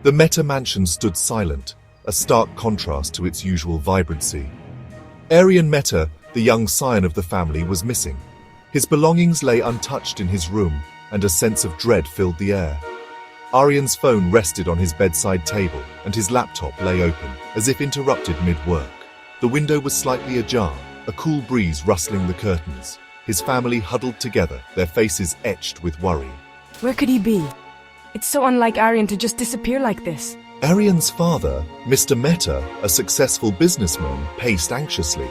The Mehta mansion stood silent, a stark contrast to its usual vibrancy. Aryan Mehta, the young scion of the family, was missing. His belongings lay untouched in his room, and a sense of dread filled the air. Aryan's phone rested on his bedside table, and his laptop lay open, as if interrupted mid-work. The window was slightly ajar, a cool breeze rustling the curtains. His family huddled together, their faces etched with worry. Where could he be? It's so unlike Aryan to just disappear like this. Aryan's father, Mr. Mehta, a successful businessman, paced anxiously.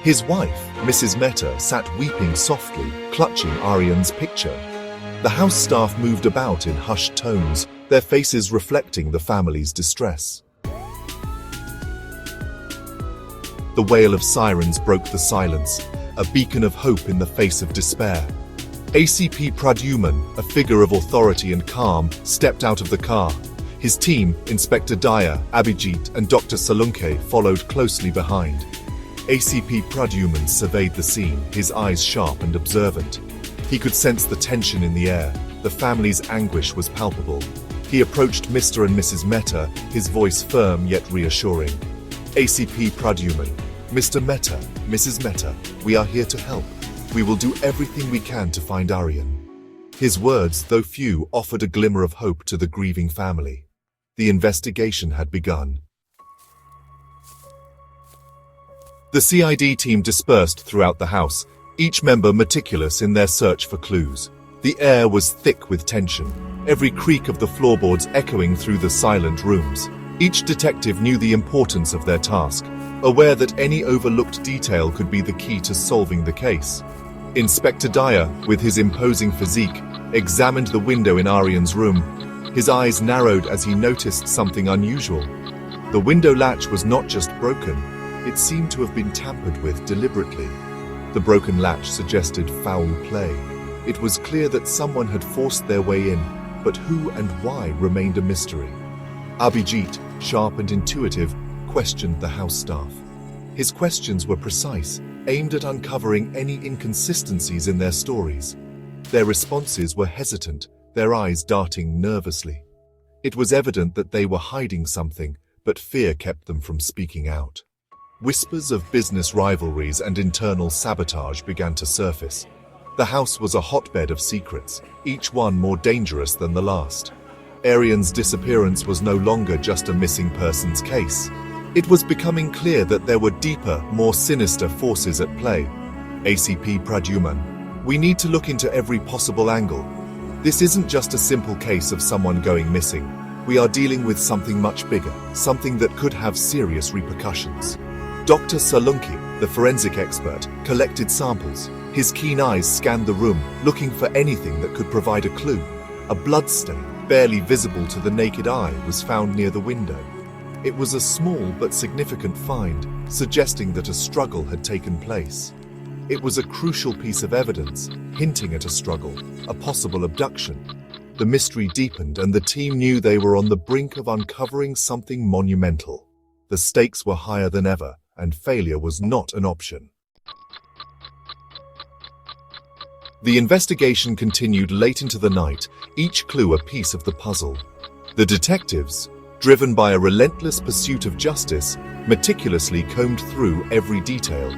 His wife, Mrs. Mehta, sat weeping softly, clutching Aryan's picture. The house staff moved about in hushed tones, their faces reflecting the family's distress. The wail of sirens broke the silence, a beacon of hope in the face of despair. ACP Pradyuman, a figure of authority and calm, stepped out of the car. His team, Inspector Daya, Abhijit, and Dr. Salunke, followed closely behind. ACP Pradyuman surveyed the scene, his eyes sharp and observant. He could sense the tension in the air. The family's anguish was palpable. He approached Mr. and Mrs. Mehta, his voice firm yet reassuring. ACP Pradyuman, Mr. Mehta, Mrs. Mehta, we are here to help. We will do everything we can to find Aryan. His words, though few, offered a glimmer of hope to the grieving family. The investigation had begun. The CID team dispersed throughout the house, each member meticulous in their search for clues. The air was thick with tension, every creak of the floorboards echoing through the silent rooms. Each detective knew the importance of their task, aware that any overlooked detail could be the key to solving the case. Inspector Daya, with his imposing physique, examined the window in Aryan's room. His eyes narrowed as he noticed something unusual. The window latch was not just broken, it seemed to have been tampered with deliberately. The broken latch suggested foul play. It was clear that someone had forced their way in, but who and why remained a mystery. Abhijit, sharp and intuitive, questioned the house staff. His questions were precise, aimed at uncovering any inconsistencies in their stories. Their responses were hesitant, their eyes darting nervously. It was evident that they were hiding something, but fear kept them from speaking out. Whispers of business rivalries and internal sabotage began to surface. The house was a hotbed of secrets, each one more dangerous than the last. Aryan's disappearance was no longer just a missing persons case. It was becoming clear that there were deeper, more sinister forces at play. ACP Pradyuman, we need to look into every possible angle. This isn't just a simple case of someone going missing. We are dealing with something much bigger, something that could have serious repercussions. Dr. Salunke, the forensic expert, collected samples. His keen eyes scanned the room, looking for anything that could provide a clue. A bloodstain, barely visible to the naked eye, was found near the window. It was a small but significant find, suggesting that a struggle had taken place. It was a crucial piece of evidence, hinting at a struggle, a possible abduction. The mystery deepened, and the team knew they were on the brink of uncovering something monumental. The stakes were higher than ever, and failure was not an option. The investigation continued late into the night, each clue a piece of the puzzle. The detectives, driven by a relentless pursuit of justice, meticulously combed through every detail.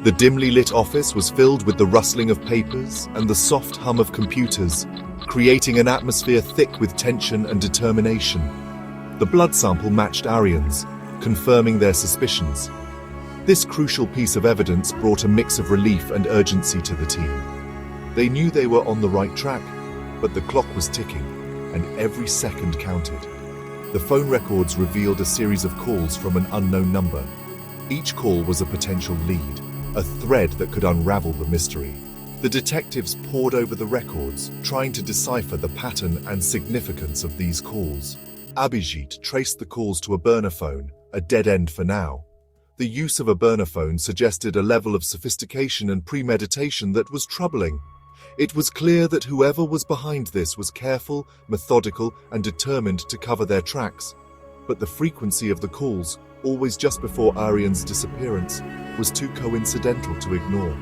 The dimly lit office was filled with the rustling of papers and the soft hum of computers, creating an atmosphere thick with tension and determination. The blood sample matched Aryan's, confirming their suspicions. This crucial piece of evidence brought a mix of relief and urgency to the team. They knew they were on the right track, but the clock was ticking, and every second counted. The phone records revealed a series of calls from an unknown number. Each call was a potential lead, a thread that could unravel the mystery. The detectives pored over the records, trying to decipher the pattern and significance of these calls. Abhijit traced the calls to a burner phone, a dead end for now. The use of a burner phone suggested a level of sophistication and premeditation that was troubling. It was clear that whoever was behind this was careful, methodical, and determined to cover their tracks. But the frequency of the calls, always just before Aryan's disappearance, was too coincidental to ignore.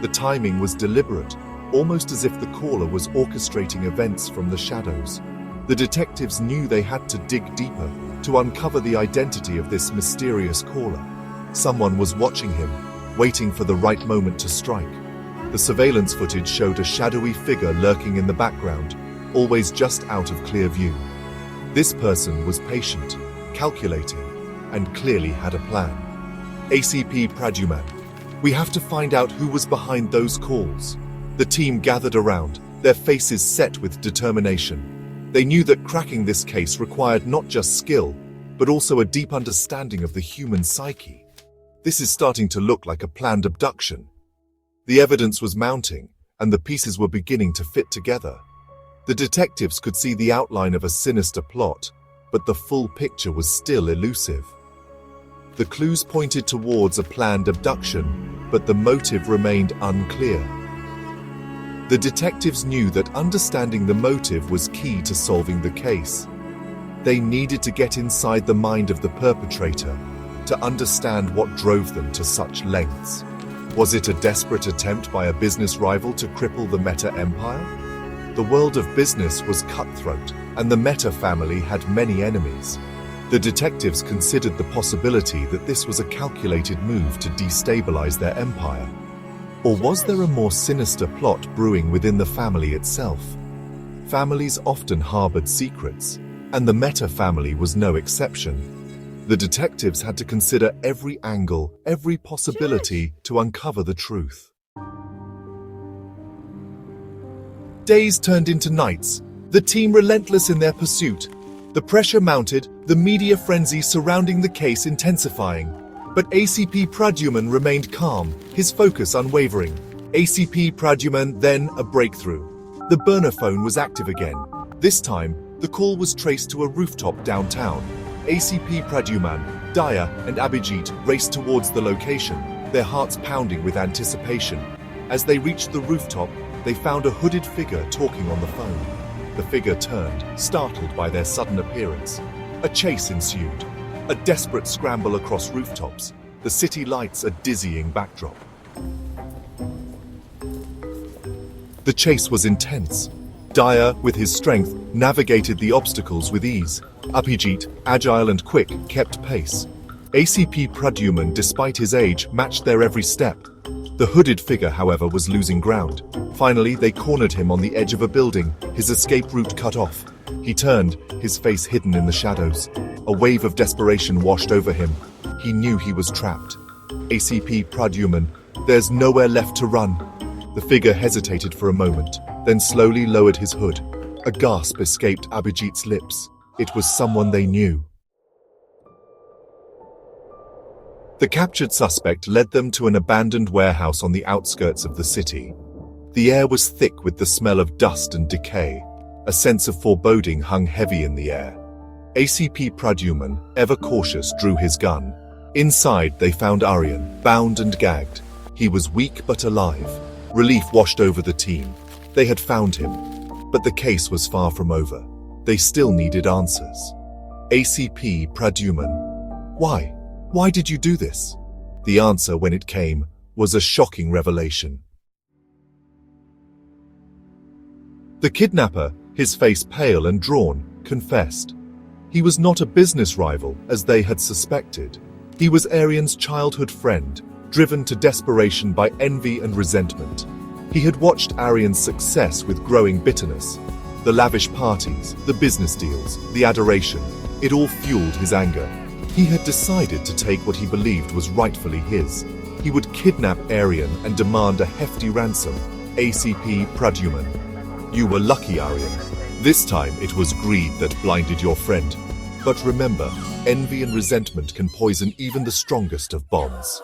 The timing was deliberate, almost as if the caller was orchestrating events from the shadows. The detectives knew they had to dig deeper to uncover the identity of this mysterious caller. Someone was watching him, waiting for the right moment to strike. The surveillance footage showed a shadowy figure lurking in the background, always just out of clear view. This person was patient, calculating, and clearly had a plan. ACP Pradyuman, we have to find out who was behind those calls. The team gathered around, their faces set with determination. They knew that cracking this case required not just skill, but also a deep understanding of the human psyche. This is starting to look like a planned abduction. The evidence was mounting, and the pieces were beginning to fit together. The detectives could see the outline of a sinister plot, but the full picture was still elusive. The clues pointed towards a planned abduction, but the motive remained unclear. The detectives knew that understanding the motive was key to solving the case. They needed to get inside the mind of the perpetrator to understand what drove them to such lengths. Was it a desperate attempt by a business rival to cripple the Mehta empire? The world of business was cutthroat, and the Mehta family had many enemies. The detectives considered the possibility that this was a calculated move to destabilize their empire. Or was there a more sinister plot brewing within the family itself? Families often harbored secrets, and the Mehta family was no exception. The detectives had to consider every angle, every possibility to uncover the truth. Days turned into nights, the team relentless in their pursuit. The pressure mounted, the media frenzy surrounding the case intensifying. But ACP Pradyuman remained calm, his focus unwavering. ACP Pradyuman, then a breakthrough. The burner phone was active again. This time, the call was traced to a rooftop downtown. ACP Pradyuman, Daya, and Abhijit raced towards the location, their hearts pounding with anticipation. As they reached the rooftop, they found a hooded figure talking on the phone. The figure turned, startled by their sudden appearance. A chase ensued. A desperate scramble across rooftops, the city lights a dizzying backdrop. The chase was intense. Daya, with his strength, navigated the obstacles with ease. Abhijit, agile and quick, kept pace. ACP Pradyuman, despite his age, matched their every step. The hooded figure, however, was losing ground. Finally, they cornered him on the edge of a building, his escape route cut off. He turned, his face hidden in the shadows. A wave of desperation washed over him. He knew he was trapped. ACP Pradyuman, there's nowhere left to run. The figure hesitated for a moment, then slowly lowered his hood. A gasp escaped Abhijit's lips. It was someone they knew. The captured suspect led them to an abandoned warehouse on the outskirts of the city. The air was thick with the smell of dust and decay. A sense of foreboding hung heavy in the air. ACP Pradyuman, ever cautious, drew his gun. Inside, they found Aryan, bound and gagged. He was weak but alive. Relief washed over the team. They had found him. But the case was far from over. They still needed answers. ACP Pradyuman, why? Why did you do this? The answer, when it came, was a shocking revelation. The kidnapper, his face pale and drawn, confessed. He was not a business rival, as they had suspected. He was Aryan's childhood friend, driven to desperation by envy and resentment. He had watched Aryan's success with growing bitterness. The lavish parties, the business deals, the adoration, it all fueled his anger. He had decided to take what he believed was rightfully his. He would kidnap Aryan and demand a hefty ransom. ACP Pradyuman, you were lucky, Aryan. This time it was greed that blinded your friend. But remember, envy and resentment can poison even the strongest of bonds.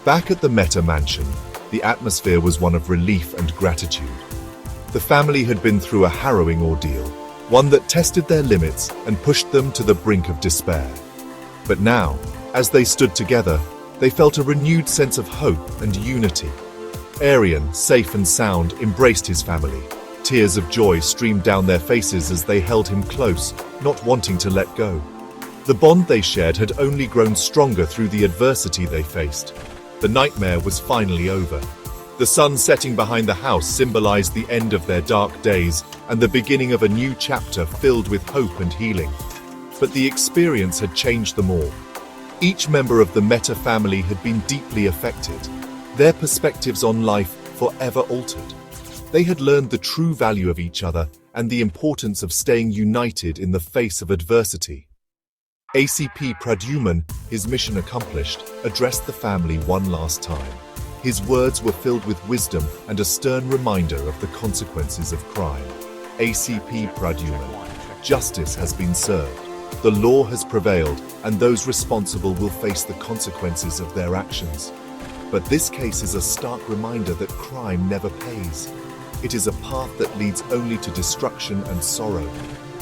Back at the Mehta mansion, the atmosphere was one of relief and gratitude. The family had been through a harrowing ordeal, one that tested their limits and pushed them to the brink of despair. But now, as they stood together, they felt a renewed sense of hope and unity. Aryan, safe and sound, embraced his family. Tears of joy streamed down their faces as they held him close, not wanting to let go. The bond they shared had only grown stronger through the adversity they faced. The nightmare was finally over. The sun setting behind the house symbolized the end of their dark days and the beginning of a new chapter filled with hope and healing. But the experience had changed them all. Each member of the Mehta family had been deeply affected, their perspectives on life forever altered. They had learned the true value of each other and the importance of staying united in the face of adversity. ACP Pradyuman, his mission accomplished, addressed the family one last time. His words were filled with wisdom and a stern reminder of the consequences of crime. ACP Pradyuman, justice has been served. The law has prevailed, and those responsible will face the consequences of their actions. But this case is a stark reminder that crime never pays. It is a path that leads only to destruction and sorrow.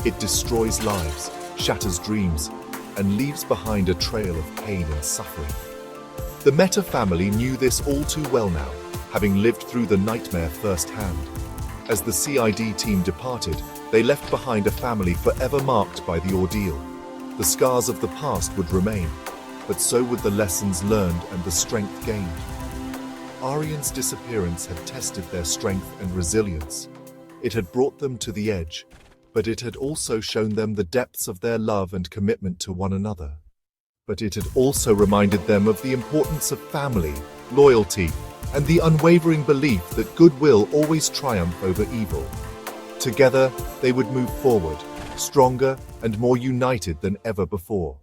It destroys lives, shatters dreams, and leaves behind a trail of pain and suffering. The Mehta family knew this all too well now, having lived through the nightmare firsthand. As the CID team departed, they left behind a family forever marked by the ordeal. The scars of the past would remain, but so would the lessons learned and the strength gained. Aryan's disappearance had tested their strength and resilience. It had brought them to the edge, but it had also shown them the depths of their love and commitment to one another. But it had also reminded them of the importance of family, loyalty, and the unwavering belief that good will always triumph over evil. Together, they would move forward, stronger and more united than ever before.